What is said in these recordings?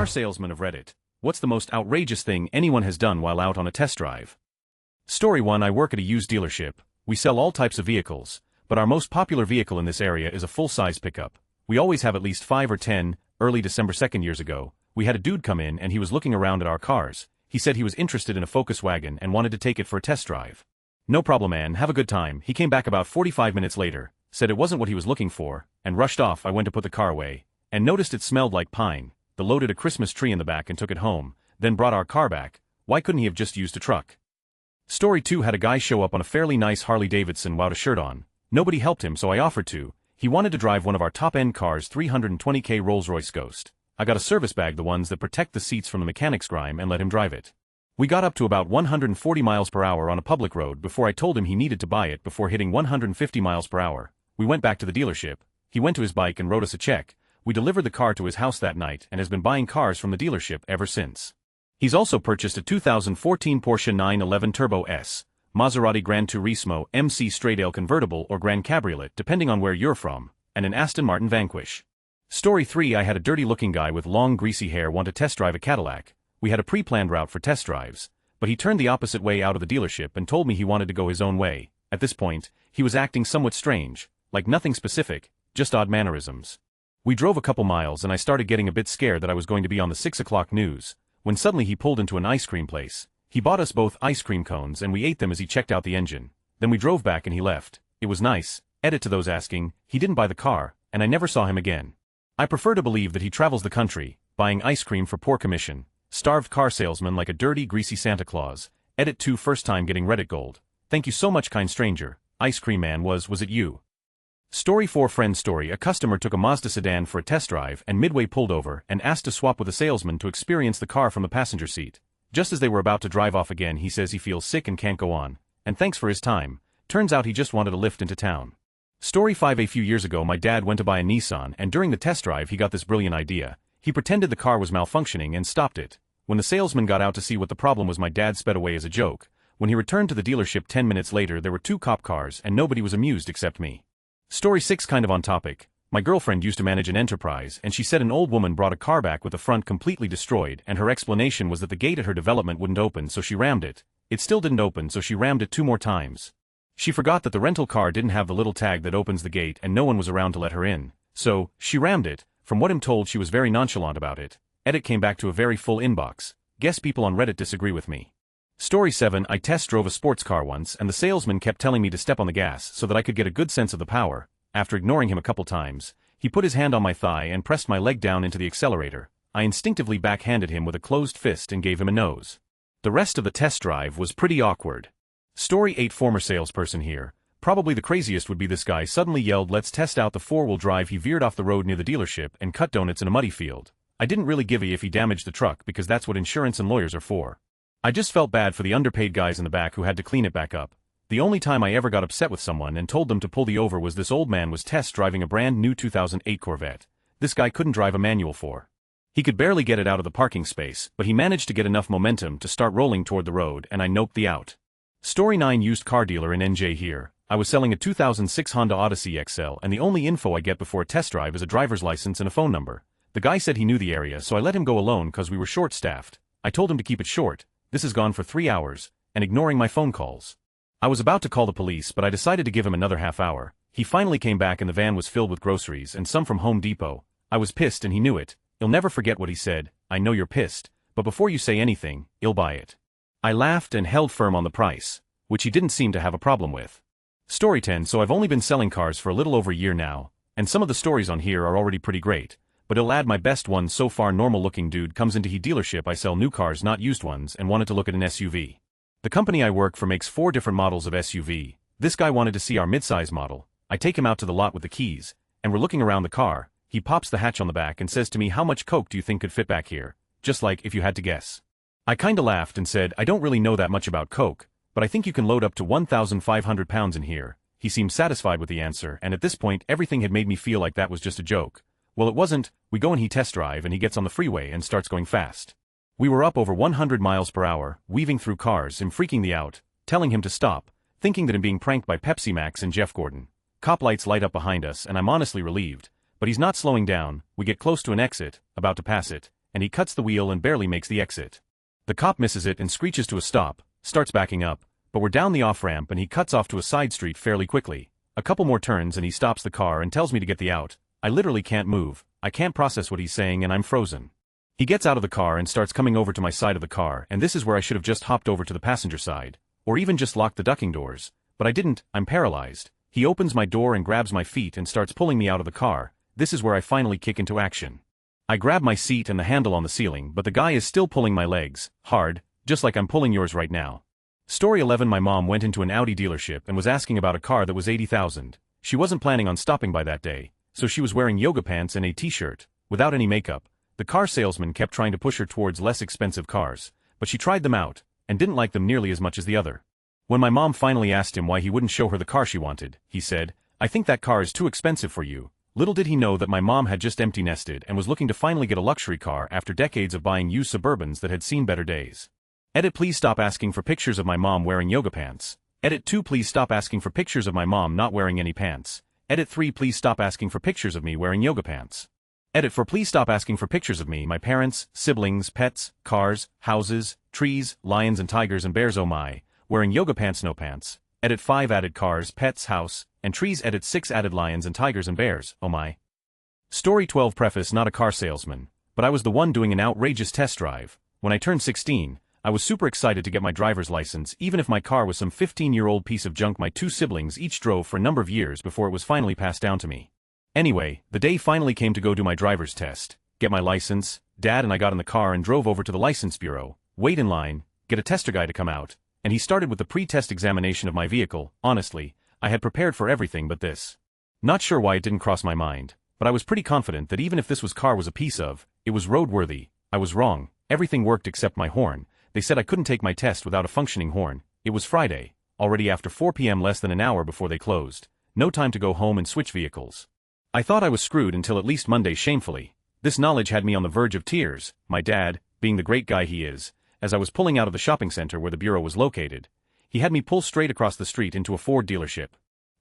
Car salesman of Reddit. What's the most outrageous thing anyone has done while out on a test drive? Story 1. I work at a used dealership. We sell all types of vehicles, but our most popular vehicle in this area is a full-size pickup. We always have at least 5 or 10. Early December 2 years ago, we had a dude come in and he was looking around at our cars. He said he was interested in a Focus wagon and wanted to take it for a test drive. No problem, man, have a good time. He came back about 45 minutes later, said it wasn't what he was looking for, and rushed off. I went to put the car away, and noticed it smelled like pine. Loaded a Christmas tree in the back and took it home, then brought our car back. Why couldn't he have just used a truck? Story 2. Had a guy show up on a fairly nice Harley Davidson without a shirt on. Nobody helped him, so I offered to. He wanted to drive one of our top-end cars, 320k Rolls-Royce Ghost. I got a service bag, the ones that protect the seats from the mechanic's grime, and let him drive it. We got up to about 140 miles per hour on a public road before I told him he needed to buy it before hitting 150 miles per hour. We went back to the dealership. He went to his bike and wrote us a check. We delivered the car to his house that night and has been buying cars from the dealership ever since. He's also purchased a 2014 Porsche 911 Turbo S, Maserati Gran Turismo MC Straight-Ale convertible or Grand Cabriolet depending on where you're from, and an Aston Martin Vanquish. Story 3. I had a dirty-looking guy with long greasy hair want to test drive a Cadillac. We had a pre-planned route for test drives, but he turned the opposite way out of the dealership and told me he wanted to go his own way. At this point, he was acting somewhat strange, like nothing specific, just odd mannerisms. We drove a couple miles and I started getting a bit scared that I was going to be on the 6 o'clock news, when suddenly he pulled into an ice cream place. He bought us both ice cream cones and we ate them as he checked out the engine. Then we drove back and he left. It was nice. Edit to those asking, he didn't buy the car, and I never saw him again. I prefer to believe that he travels the country, buying ice cream for poor commission. Starved car salesman like a dirty, greasy Santa Claus. Edit 2. First time getting Reddit gold. Thank you so much, kind stranger. Ice cream man was it you? Story 4. Friend story. A customer took a Mazda sedan for a test drive and midway pulled over and asked to swap with a salesman to experience the car from the passenger seat. Just as they were about to drive off again, he says he feels sick and can't go on, and thanks for his time. Turns out he just wanted a lift into town. Story 5. A few years ago my dad went to buy a Nissan and during the test drive he got this brilliant idea. He pretended the car was malfunctioning and stopped it. When the salesman got out to see what the problem was, my dad sped away as a joke. When he returned to the dealership 10 minutes later there were 2 cop cars and nobody was amused except me. Story 6. Kind of on topic. My girlfriend used to manage an enterprise and she said an old woman brought a car back with the front completely destroyed and her explanation was that the gate at her development wouldn't open, so she rammed it. It still didn't open, so she rammed it 2 more times. She forgot that the rental car didn't have the little tag that opens the gate and no one was around to let her in. So, she rammed it. From what I'm told she was very nonchalant about it. Edit came back to a very full inbox. Guess people on Reddit disagree with me. Story 7. I test drove a sports car once and the salesman kept telling me to step on the gas so that I could get a good sense of the power. After ignoring him a couple times, he put his hand on my thigh and pressed my leg down into the accelerator. I instinctively backhanded him with a closed fist and gave him a nose. The rest of the test drive was pretty awkward. Story 8. Former salesperson here. Probably the craziest would be this guy suddenly yelled, "Let's test out the 4-wheel drive." He veered off the road near the dealership and cut donuts in a muddy field. I didn't really give a if he damaged the truck because that's what insurance and lawyers are for. I just felt bad for the underpaid guys in the back who had to clean it back up. The only time I ever got upset with someone and told them to pull the over was this old man was test driving a brand new 2008 Corvette. This guy couldn't drive a manual 4. He could barely get it out of the parking space, but he managed to get enough momentum to start rolling toward the road and I noped the out. Story 9. Used car dealer in NJ here. I was selling a 2006 Honda Odyssey XL and the only info I get before a test drive is a driver's license and a phone number. The guy said he knew the area, so I let him go alone cause we were short-staffed. I told him to keep it short. This has gone for 3 hours, and ignoring my phone calls. I was about to call the police but I decided to give him another half hour. He finally came back and the van was filled with groceries and some from Home Depot. I was pissed and he knew it. He'll never forget what he said. "I know you're pissed, but before you say anything, I'll buy it." I laughed and held firm on the price, which he didn't seem to have a problem with. Story 10. So I've only been selling cars for a little over a year now, and some of the stories on here are already pretty great, but I'll add my best one so far. Normal looking dude comes into he dealership. I sell new cars, not used ones, and wanted to look at an SUV. The company I work for makes 4 different models of SUV. This guy wanted to see our midsize model. I take him out to the lot with the keys, and we're looking around the car. He pops the hatch on the back and says to me, "How much coke do you think could fit back here?" Just like if you had to guess. I kinda laughed and said, "I don't really know that much about coke, but I think you can load up to 1,500 pounds in here." He seemed satisfied with the answer, and at this point everything had made me feel like that was just a joke. Well, it wasn't. We go and he test drive and he gets on the freeway and starts going fast. We were up over 100 miles per hour, weaving through cars. I'm freaking the out, telling him to stop, thinking that I'm being pranked by Pepsi Max and Jeff Gordon. Cop lights light up behind us and I'm honestly relieved, but he's not slowing down. We get close to an exit, about to pass it, and he cuts the wheel and barely makes the exit. The cop misses it and screeches to a stop, starts backing up, but we're down the off-ramp and he cuts off to a side street fairly quickly. A couple more turns and he stops the car and tells me to get the out. I literally can't move, I can't process what he's saying and I'm frozen. He gets out of the car and starts coming over to my side of the car, and this is where I should have just hopped over to the passenger side, or even just locked the ducking doors, but I didn't. I'm paralyzed. He opens my door and grabs my feet and starts pulling me out of the car. This is where I finally kick into action. I grab my seat and the handle on the ceiling, but the guy is still pulling my legs, hard, just like I'm pulling yours right now. Story 11. My mom went into an Audi dealership and was asking about a car that was $80,000. She wasn't planning on stopping by that day, so she was wearing yoga pants and a t-shirt, without any makeup. The car salesman kept trying to push her towards less expensive cars, but she tried them out, and didn't like them nearly as much as the other. When my mom finally asked him why he wouldn't show her the car she wanted, he said, "I think that car is too expensive for you." Little did he know that my mom had just empty nested and was looking to finally get a luxury car after decades of buying used Suburbans that had seen better days. Edit. Please stop asking for pictures of my mom wearing yoga pants. Edit 2. Please stop asking for pictures of my mom not wearing any pants. Edit 3. Please stop asking for pictures of me wearing yoga pants. Edit 4. Please stop asking for pictures of me, my parents, siblings, pets, cars, houses, trees, lions and tigers and bears, oh my, wearing yoga pants, no pants. Edit 5. Added cars, pets, house, and trees. Edit 6. Added lions and tigers and bears, oh my. Story 12. Preface. Not a car salesman, but I was the one doing an outrageous test drive. When I turned 16, I was super excited to get my driver's license, even if my car was some 15-year-old piece of junk my two siblings each drove for a number of years before it was finally passed down to me. Anyway, the day finally came to go do my driver's test, get my license. Dad and I got in the car and drove over to the license bureau, wait in line, get a tester guy to come out, and he started with the pre-test examination of my vehicle. Honestly, I had prepared for everything but this. Not sure why it didn't cross my mind, but I was pretty confident that even if this car was a piece of, it was roadworthy. I was wrong. Everything worked except my horn. They said I couldn't take my test without a functioning horn. It was Friday, already after 4 p.m., less than an hour before they closed. No time to go home and switch vehicles. I thought I was screwed until at least Monday. Shamefully, this knowledge had me on the verge of tears. My dad, being the great guy he is, as I was pulling out of the shopping center where the bureau was located, he had me pull straight across the street into a Ford dealership.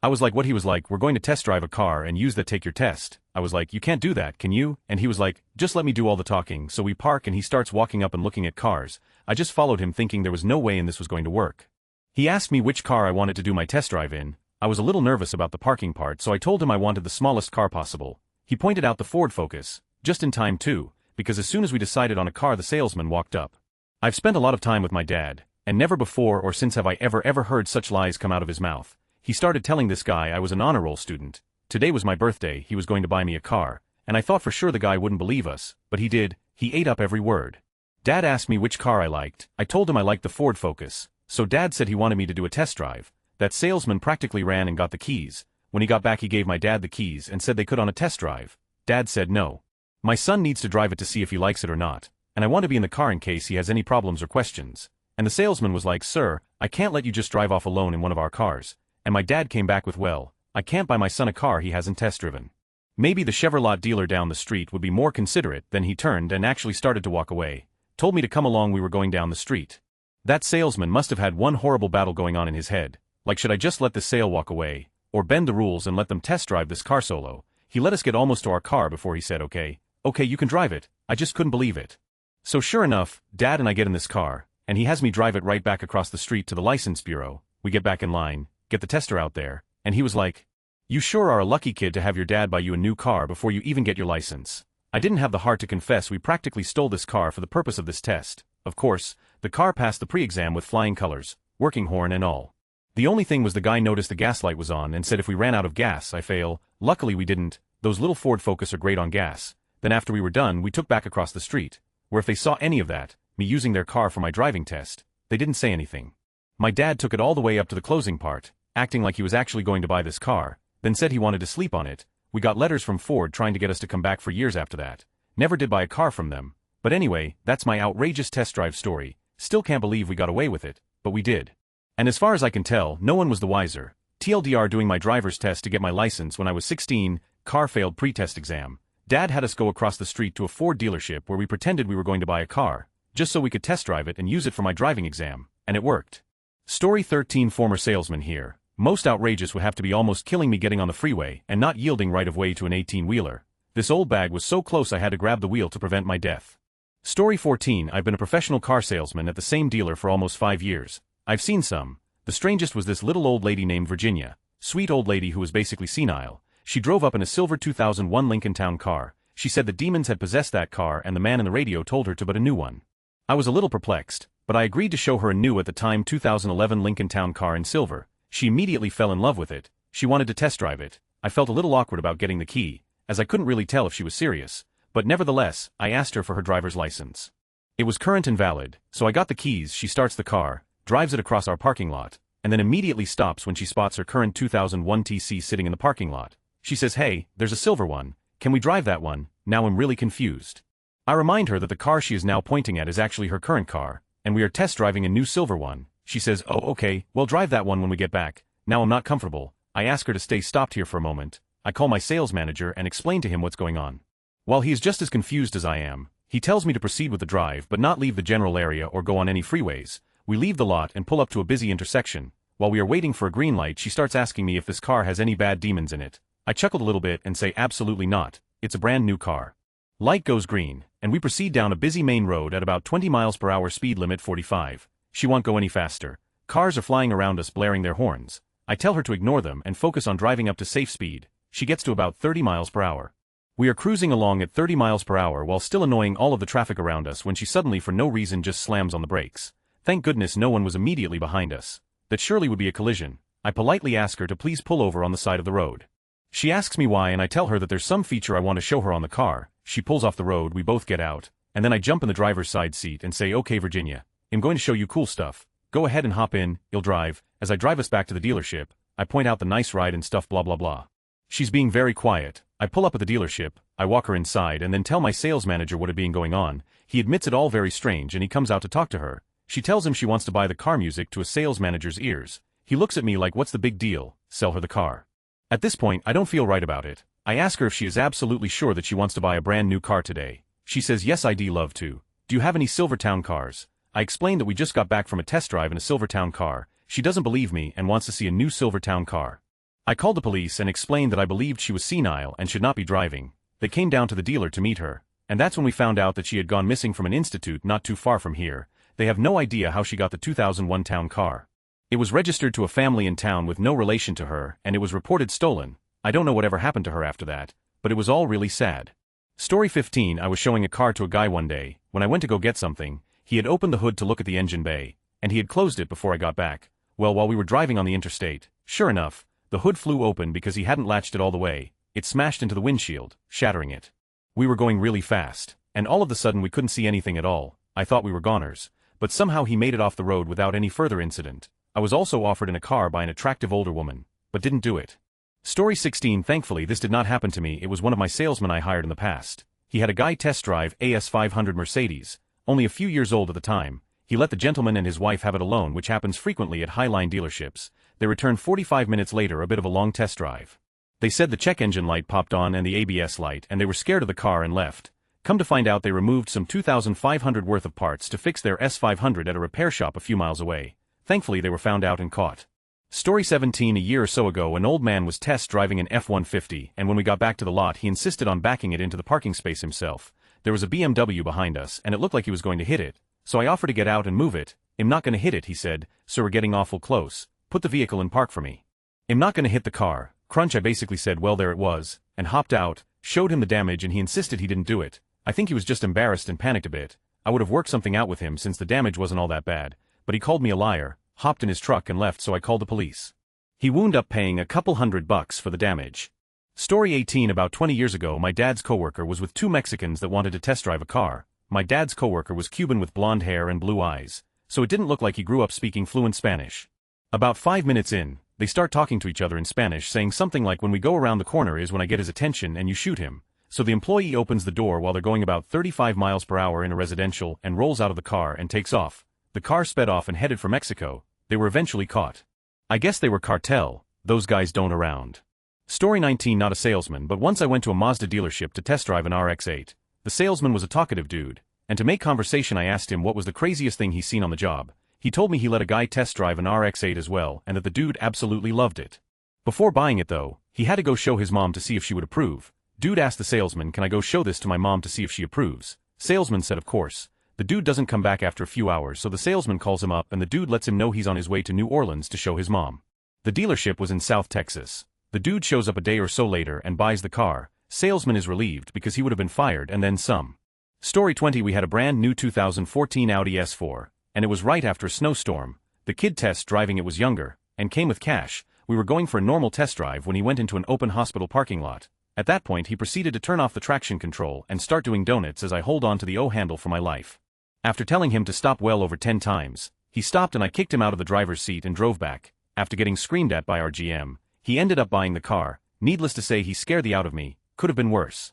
I was like, what? He was like, we're going to test drive a car and use that, take your test. I was like, you can't do that, can you? And he was like, just let me do all the talking. So we park and he starts walking up and looking at cars. I just followed him thinking there was no way and this was going to work. He asked me which car I wanted to do my test drive in. I was a little nervous about the parking part, so I told him I wanted the smallest car possible. He pointed out the Ford Focus, just in time too, because as soon as we decided on a car the salesman walked up. I've spent a lot of time with my dad, and never before or since have I ever heard such lies come out of his mouth. He started telling this guy I was an honor roll student. Today was my birthday, he was going to buy me a car, and I thought for sure the guy wouldn't believe us, but he did. He ate up every word. Dad asked me which car I liked. I told him I liked the Ford Focus, so Dad said he wanted me to do a test drive. That salesman practically ran and got the keys. When he got back he gave my dad the keys and said they could on a test drive. Dad said no. My son needs to drive it to see if he likes it or not, and I want to be in the car in case he has any problems or questions. And the salesman was like, sir, I can't let you just drive off alone in one of our cars. And my dad came back with, well, I can't buy my son a car he hasn't test driven. Maybe the Chevrolet dealer down the street would be more considerate. Then he turned and actually started to walk away. Told me to come along, we were going down the street. That salesman must have had one horrible battle going on in his head. Like, should I just let the sale walk away, or bend the rules and let them test drive this car solo? He let us get almost to our car before he said, okay, you can drive it. I just couldn't believe it. So sure enough, Dad and I get in this car, and he has me drive it right back across the street to the license bureau. We get back in line, get the tester out there, and he was like, you sure are a lucky kid to have your dad buy you a new car before you even get your license. I didn't have the heart to confess we practically stole this car for the purpose of this test. Of course, the car passed the pre-exam with flying colors, working horn and all. The only thing was the guy noticed the gas light was on and said if we ran out of gas I fail. Luckily we didn't. Those little Ford Focus are great on gas. Then after we were done we took back across the street, where if they saw any of that, me using their car for my driving test, they didn't say anything. My dad took it all the way up to the closing part, acting like he was actually going to buy this car, then said he wanted to sleep on it. We got letters from Ford trying to get us to come back for years after that. Never did buy a car from them. But anyway, that's my outrageous test drive story. Still can't believe we got away with it, but we did. And as far as I can tell, no one was the wiser. TLDR, doing my driver's test to get my license when I was 16, car failed pre-test exam. Dad had us go across the street to a Ford dealership where we pretended we were going to buy a car, just so we could test drive it and use it for my driving exam, and it worked. Story 13. Former salesman here. Most outrageous would have to be almost killing me getting on the freeway and not yielding right of way to an 18-wheeler. This old bag was so close I had to grab the wheel to prevent my death. Story 14. I've been a professional car salesman at the same dealer for almost 5 years. I've seen some. The strangest was this little old lady named Virginia. Sweet old lady who was basically senile. She drove up in a silver 2001 Lincoln Town car. She said the demons had possessed that car and the man in the radio told her to buy a new one. I was a little perplexed, but I agreed to show her a new at the time 2011 Lincoln Town car in silver. She immediately fell in love with it. She wanted to test drive it. I felt a little awkward about getting the key, as I couldn't really tell if she was serious, but nevertheless, I asked her for her driver's license. It was current and valid, so I got the keys. She starts the car, drives it across our parking lot, and then immediately stops when she spots her current 2001 TC sitting in the parking lot. She says, "Hey, there's a silver one. Can we drive that one?" Now I'm really confused. I remind her that the car she is now pointing at is actually her current car, and we are test driving a new silver one. She says, "Oh, okay, we'll drive that one when we get back." Now I'm not comfortable. I ask her to stay stopped here for a moment. I call my sales manager and explain to him what's going on. While he is just as confused as I am, he tells me to proceed with the drive but not leave the general area or go on any freeways. We leave the lot and pull up to a busy intersection. While we are waiting for a green light, she starts asking me if this car has any bad demons in it. I chuckled a little bit and say absolutely not. It's a brand new car. Light goes green, and we proceed down a busy main road at about 20 miles per hour, speed limit 45. She won't go any faster. Cars are flying around us blaring their horns. I tell her to ignore them and focus on driving up to safe speed. She gets to about 30 miles per hour. We are cruising along at 30 miles per hour while still annoying all of the traffic around us when she suddenly for no reason just slams on the brakes. Thank goodness no one was immediately behind us. That surely would be a collision. I politely ask her to please pull over on the side of the road. She asks me why and I tell her that there's some feature I want to show her on the car. She pulls off the road, we both get out, and then I jump in the driver's side seat and say, "Okay Virginia, I'm going to show you cool stuff. Go ahead and hop in, you'll drive." As I drive us back to the dealership, I point out the nice ride and stuff blah blah blah. She's being very quiet. I pull up at the dealership, I walk her inside and then tell my sales manager what had been going on. He admits it all very strange and he comes out to talk to her. She tells him she wants to buy the car music to a sales manager's ears. He looks at me like what's the big deal, sell her the car. At this point I don't feel right about it. I ask her if she is absolutely sure that she wants to buy a brand new car today. She says yes I'd love to. Do you have any Silvertown cars? I explain that we just got back from a test drive in a Silvertown car. She doesn't believe me and wants to see a new Silvertown car. I called the police and explained that I believed she was senile and should not be driving. They came down to the dealer to meet her, and that's when we found out that she had gone missing from an institute not too far from here. They have no idea how she got the 2001 town car. It was registered to a family in town with no relation to her, and it was reported stolen. I don't know whatever happened to her after that, but it was all really sad. Story 15. I was showing a car to a guy one day. When I went to go get something, he had opened the hood to look at the engine bay, and he had closed it before I got back. Well, while we were driving on the interstate, sure enough, the hood flew open because he hadn't latched it all the way. It smashed into the windshield, shattering it. We were going really fast, and all of a sudden we couldn't see anything at all. I thought we were goners, but somehow he made it off the road without any further incident. I was also offered in a car by an attractive older woman, but didn't do it. Story 16. Thankfully this did not happen to me. It was one of my salesmen I hired in the past. He had a guy test drive AS 500 Mercedes, only a few years old at the time. He let the gentleman and his wife have it alone, which happens frequently at Highline dealerships. They returned 45 minutes later, a bit of a long test drive. They said the check engine light popped on and the ABS light, and they were scared of the car and left. Come to find out they removed some 2,500 worth of parts to fix their S500 at a repair shop a few miles away. Thankfully they were found out and caught. Story 17. A year or so ago an old man was test driving an F-150 and when we got back to the lot he insisted on backing it into the parking space himself. There was a BMW behind us and it looked like he was going to hit it, so I offered to get out and move it. "I'm not gonna hit it," he said, "so we're getting awful close. Put the vehicle in park for me." "I'm not gonna hit the car." Crunch. I basically said well there it was, and hopped out, showed him the damage and he insisted he didn't do it. I think he was just embarrassed and panicked a bit. I would have worked something out with him since the damage wasn't all that bad, but he called me a liar, hopped in his truck and left, so I called the police. He wound up paying a couple $100 for the damage. Story 18. About 20 years ago my dad's coworker was with two Mexicans that wanted to test drive a car. My dad's coworker was Cuban with blonde hair and blue eyes, so it didn't look like he grew up speaking fluent Spanish. About 5 minutes in, they start talking to each other in Spanish, saying something like "when we go around the corner is when I get his attention and you shoot him." So the employee opens the door while they're going about 35 miles per hour in a residential and rolls out of the car and takes off. The car sped off and headed for Mexico. They were eventually caught. I guess they were cartel. Those guys don't around. Story 19. Not a salesman, but once I went to a Mazda dealership to test drive an RX-8. The salesman was a talkative dude, and to make conversation I asked him what was the craziest thing he's seen on the job. He told me he let a guy test drive an RX-8 as well and that the dude absolutely loved it. Before buying it though, he had to go show his mom to see if she would approve. Dude asked the salesman, "Can I go show this to my mom to see if she approves?" Salesman said of course. The dude doesn't come back after a few hours, so the salesman calls him up and the dude lets him know he's on his way to New Orleans to show his mom. The dealership was in South Texas. The dude shows up a day or so later and buys the car. Salesman is relieved because he would have been fired and then some. Story 20. We had a brand new 2014 Audi S4, and it was right after a snowstorm. The kid test driving it was younger, and came with cash. We were going for a normal test drive when he went into an open hospital parking lot. At that point he proceeded to turn off the traction control and start doing donuts as I hold on to the O-handle for my life. After telling him to stop well over 10 times, he stopped and I kicked him out of the driver's seat and drove back. After getting screamed at by our GM, he ended up buying the car. Needless to say he scared the out of me. Could have been worse.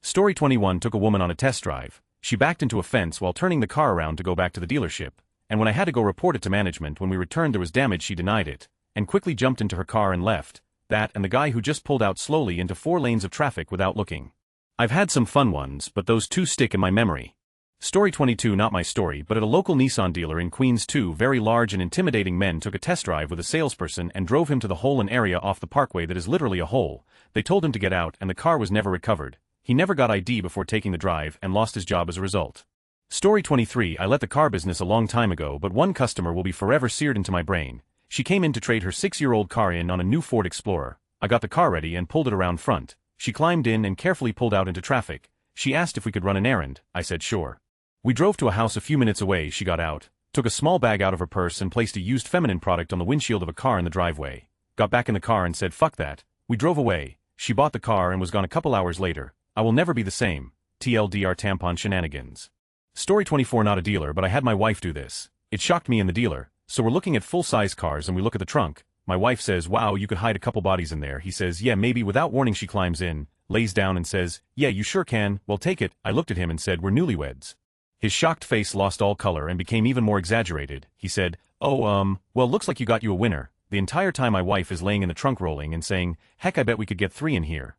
Story 21. Took a woman on a test drive. She backed into a fence while turning the car around to go back to the dealership, and when I had to go report it to management when we returned there was damage she denied it, and quickly jumped into her car and left. That and the guy who just pulled out slowly into 4 lanes of traffic without looking. I've had some fun ones, but those two stick in my memory. Story 22. Not my story, but at a local Nissan dealer in Queens, 2 very large and intimidating men took a test drive with a salesperson and drove him to the hole in area off the parkway that is literally a hole. They told him to get out and the car was never recovered. He never got ID before taking the drive and lost his job as a result. Story 23. I let the car business a long time ago, but one customer will be forever seared into my brain. She came in to trade her 6-year-old car in on a new Ford Explorer. I got the car ready and pulled it around front. She climbed in and carefully pulled out into traffic. She asked if we could run an errand. I said sure. We drove to a house a few minutes away. She got out, took a small bag out of her purse and placed a used feminine product on the windshield of a car in the driveway. Got back in the car and said fuck that. We drove away. She bought the car and was gone a couple hours later. I will never be the same. TLDR tampon shenanigans. Story 24. Not a dealer, but I had my wife do this. It shocked me and the dealer. So we're looking at full-size cars and we look at the trunk. My wife says, wow, you could hide a couple bodies in there. He says, yeah, maybe. Without warning she climbs in, lays down and says, yeah, you sure can. Well, take it. I looked at him and said, we're newlyweds. His shocked face lost all color and became even more exaggerated. He said, oh, well, looks like you got you a winner. The entire time my wife is laying in the trunk rolling and saying, heck, I bet we could get 3 in here.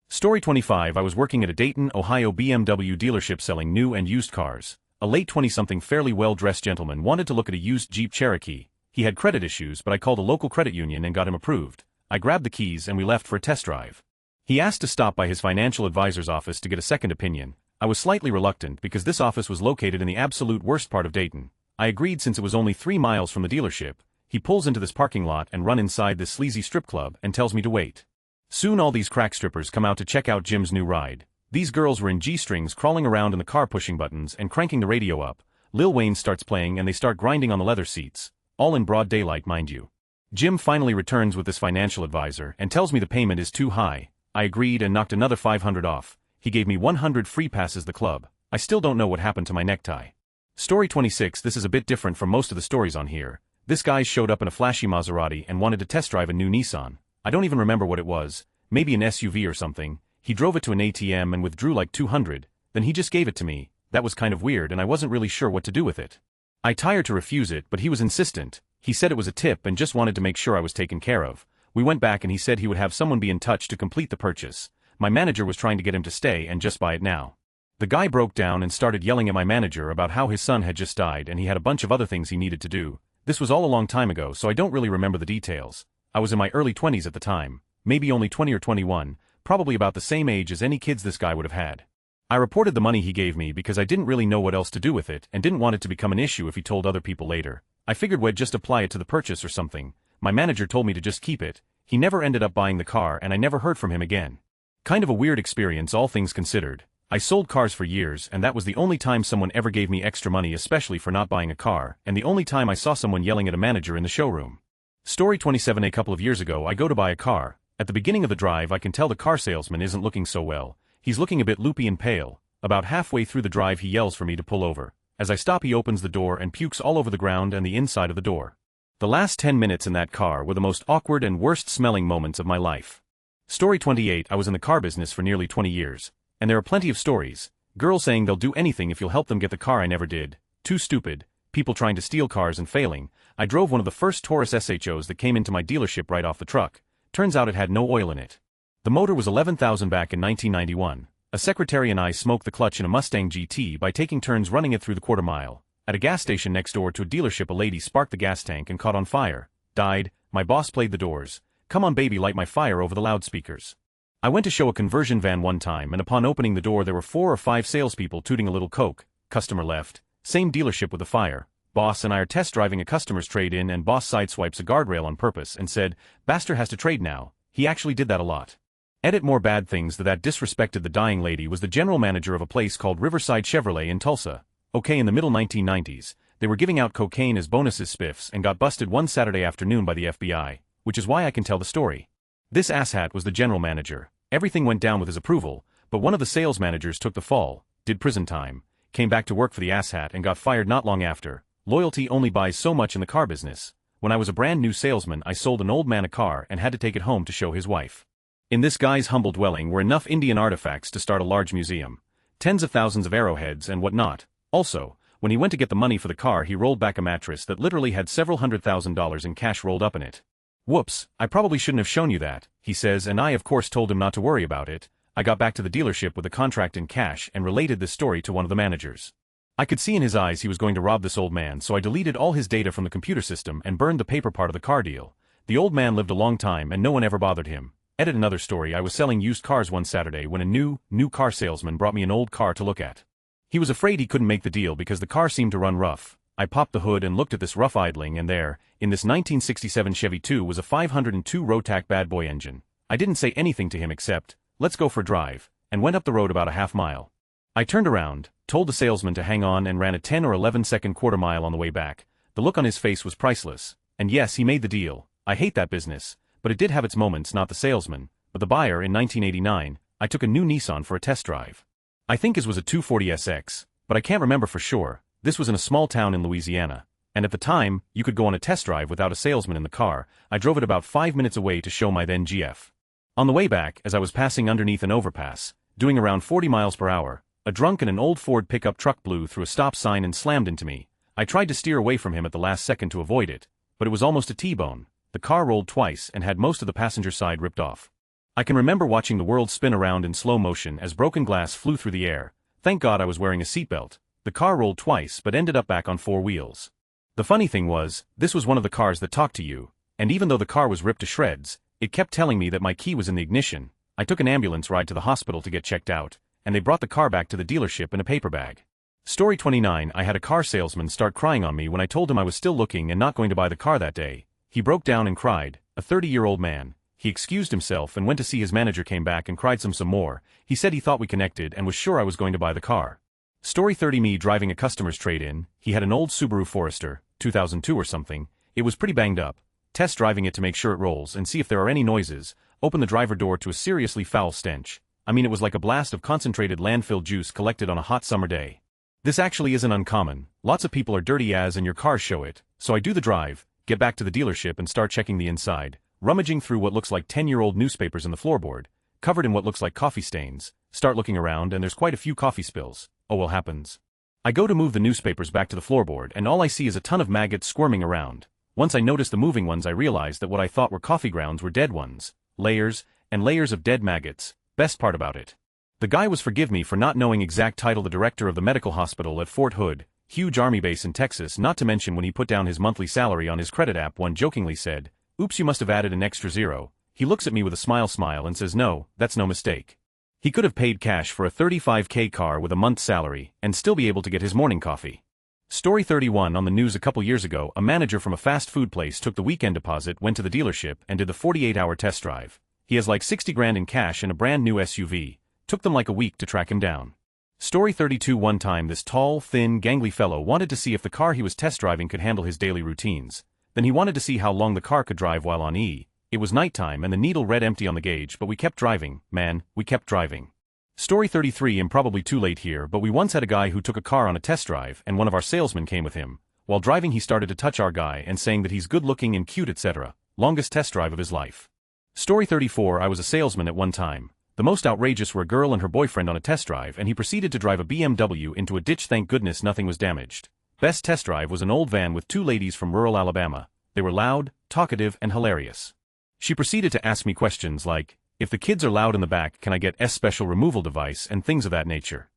Story 25. I was working at a Dayton, Ohio BMW dealership selling new and used cars. A late 20-something fairly well-dressed gentleman wanted to look at a used Jeep Cherokee. He had credit issues, but I called a local credit union and got him approved. I grabbed the keys and we left for a test drive. He asked to stop by his financial advisor's office to get a second opinion. I was slightly reluctant because this office was located in the absolute worst part of Dayton. I agreed since it was only 3 miles from the dealership. He pulls into this parking lot and run inside this sleazy strip club and tells me to wait. Soon all these crack strippers come out to check out Jim's new ride. These girls were in G-strings crawling around in the car pushing buttons and cranking the radio up. Lil Wayne starts playing and they start grinding on the leather seats. All in broad daylight, mind you. Jim finally returns with this financial advisor and tells me the payment is too high. I agreed and knocked another $500 off. He gave me 100 free passes the club. I still don't know what happened to my necktie. Story 26. This is a bit different from most of the stories on here. This guy showed up in a flashy Maserati and wanted to test drive a new Nissan. I don't even remember what it was. Maybe an SUV or something. He drove it to an ATM and withdrew like 200. Then he just gave it to me. That was kind of weird and I wasn't really sure what to do with it. I tried to refuse it, but he was insistent. He said it was a tip and just wanted to make sure I was taken care of. We went back and he said he would have someone be in touch to complete the purchase. My manager was trying to get him to stay and just buy it now. The guy broke down and started yelling at my manager about how his son had just died and he had a bunch of other things he needed to do. This was all a long time ago, so I don't really remember the details. I was in my early 20s at the time, maybe only 20 or 21, probably about the same age as any kids this guy would have had. I reported the money he gave me because I didn't really know what else to do with it and didn't want it to become an issue if he told other people later. I figured we'd just apply it to the purchase or something. My manager told me to just keep it. He never ended up buying the car and I never heard from him again. Kind of a weird experience, all things considered. I sold cars for years and that was the only time someone ever gave me extra money, especially for not buying a car, and the only time I saw someone yelling at a manager in the showroom. Story 27. A couple of years ago I go to buy a car. At the beginning of the drive I can tell the car salesman isn't looking so well. He's looking a bit loopy and pale. About halfway through the drive he yells for me to pull over. As I stop he opens the door and pukes all over the ground and the inside of the door. The last 10 minutes in that car were the most awkward and worst smelling moments of my life. Story 28. I was in the car business for nearly 20 years. And there are plenty of stories. Girls saying they'll do anything if you'll help them get the car I never did. Too stupid. People trying to steal cars and failing. I drove one of the first Taurus SHOs that came into my dealership right off the truck. Turns out it had no oil in it. The motor was 11,000 back in 1991. A secretary and I smoked the clutch in a Mustang GT by taking turns running it through the quarter mile. At a gas station next door to a dealership a lady sparked the gas tank and caught on fire. Died. My boss played the Doors. Come on baby, light my fire over the loudspeakers. I went to show a conversion van one time and upon opening the door there were 4 or 5 salespeople tooting a little coke. Customer left. Same dealership with a fire. Boss and I are test driving a customer's trade-in and boss sideswipes a guardrail on purpose and said, "Bastard has to trade now." He actually did that a lot. Edit more bad things that disrespected the dying lady was the general manager of a place called Riverside Chevrolet in Tulsa. Okay, in the middle 1990s, they were giving out cocaine as bonuses spiffs and got busted one Saturday afternoon by the FBI, which is why I can tell the story. This asshat was the general manager. Everything went down with his approval, but one of the sales managers took the fall, did prison time, came back to work for the asshat and got fired not long after. Loyalty only buys so much in the car business. When I was a brand new salesman I sold an old man a car and had to take it home to show his wife. In this guy's humble dwelling were enough Indian artifacts to start a large museum. Tens of thousands of arrowheads and whatnot. Also, when he went to get the money for the car he rolled back a mattress that literally had several $100,000 in cash rolled up in it. "Whoops, I probably shouldn't have shown you that," he says, and I of course told him not to worry about it. I got back to the dealership with the contract in cash and related this story to one of the managers. I could see in his eyes he was going to rob this old man, so I deleted all his data from the computer system and burned the paper part of the car deal. The old man lived a long time and no one ever bothered him. Edit another story. I was selling used cars one Saturday when a new car salesman brought me an old car to look at. He was afraid he couldn't make the deal because the car seemed to run rough. I popped the hood and looked at this rough idling and there, in this 1967 Chevy 2 was a 502 Rotac bad boy engine. I didn't say anything to him except, "Let's go for a drive," and went up the road about a half mile. I turned around, told the salesman to hang on and ran a 10 or 11 second quarter mile on the way back. The look on his face was priceless. And yes, he made the deal. I hate that business, but it did have its moments, not the salesman, but the buyer. In 1989, I took a new Nissan for a test drive. I think his was a 240 SX, but I can't remember for sure. This was in a small town in Louisiana, and at the time, you could go on a test drive without a salesman in the car. I drove it about 5 minutes away to show my then GF. On the way back, as I was passing underneath an overpass, doing around 40 miles per hour, a drunk in an old Ford pickup truck blew through a stop sign and slammed into me. I tried to steer away from him at the last second to avoid it, but it was almost a T-bone. The car rolled twice and had most of the passenger side ripped off. I can remember watching the world spin around in slow motion as broken glass flew through the air. Thank God I was wearing a seatbelt. The car rolled twice but ended up back on 4 wheels. The funny thing was, this was one of the cars that talked to you, and even though the car was ripped to shreds, it kept telling me that my key was in the ignition. I took an ambulance ride to the hospital to get checked out, and they brought the car back to the dealership in a paper bag. Story 29. I had a car salesman start crying on me when I told him I was still looking and not going to buy the car that day. He broke down and cried, a 30-year-old man. He excused himself and went to see his manager, came back and cried some more. He said he thought we connected and was sure I was going to buy the car. Story 30. Me driving a customer's trade-in. He had an old Subaru Forester, 2002 or something. It was pretty banged up. Test driving it to make sure it rolls and see if there are any noises. Open the driver door to a seriously foul stench. I mean, it was like a blast of concentrated landfill juice collected on a hot summer day. This actually isn't uncommon. Lots of people are dirty as and your cars show it. So I do the drive, get back to the dealership and start checking the inside, rummaging through what looks like 10-year-old newspapers in the floorboard, covered in what looks like coffee stains. Start looking around and there's quite a few coffee spills. Oh well, happens. I go to move the newspapers back to the floorboard and all I see is a ton of maggots squirming around. Once I notice the moving ones I realize that what I thought were coffee grounds were dead ones. Layers and layers of dead maggots. Best part about it. The guy was forgive me for not knowing exact title, the director of the medical hospital at Fort Hood, huge army base in Texas, not to mention when he put down his monthly salary on his credit app one jokingly said, "Oops, you must have added an extra zero." He looks at me with a smile and says, "No, that's no mistake." He could have paid cash for a $35K car with a month's salary and still be able to get his morning coffee. Story 31. On the news a couple years ago, a manager from a fast food place took the weekend deposit, went to the dealership and did the 48-hour test drive. He has like 60 grand in cash and a brand new SUV. Took them like a week to track him down. Story 32. One time this tall, thin, gangly fellow wanted to see if the car he was test driving could handle his daily routines. Then he wanted to see how long the car could drive while on E. It was nighttime and the needle read empty on the gauge, but we kept driving, man, we kept driving. Story 33. I'm probably too late here, but we once had a guy who took a car on a test drive and one of our salesmen came with him. While driving he started to touch our guy and saying that he's good looking and cute, etc. Longest test drive of his life. Story 34. I was a salesman at one time. The most outrageous were a girl and her boyfriend on a test drive and he proceeded to drive a BMW into a ditch. Thank goodness nothing was damaged. Best test drive was an old van with 2 ladies from rural Alabama. They were loud, talkative and hilarious. She proceeded to ask me questions like, if the kids are loud in the back, can I get S special removal device and things of that nature.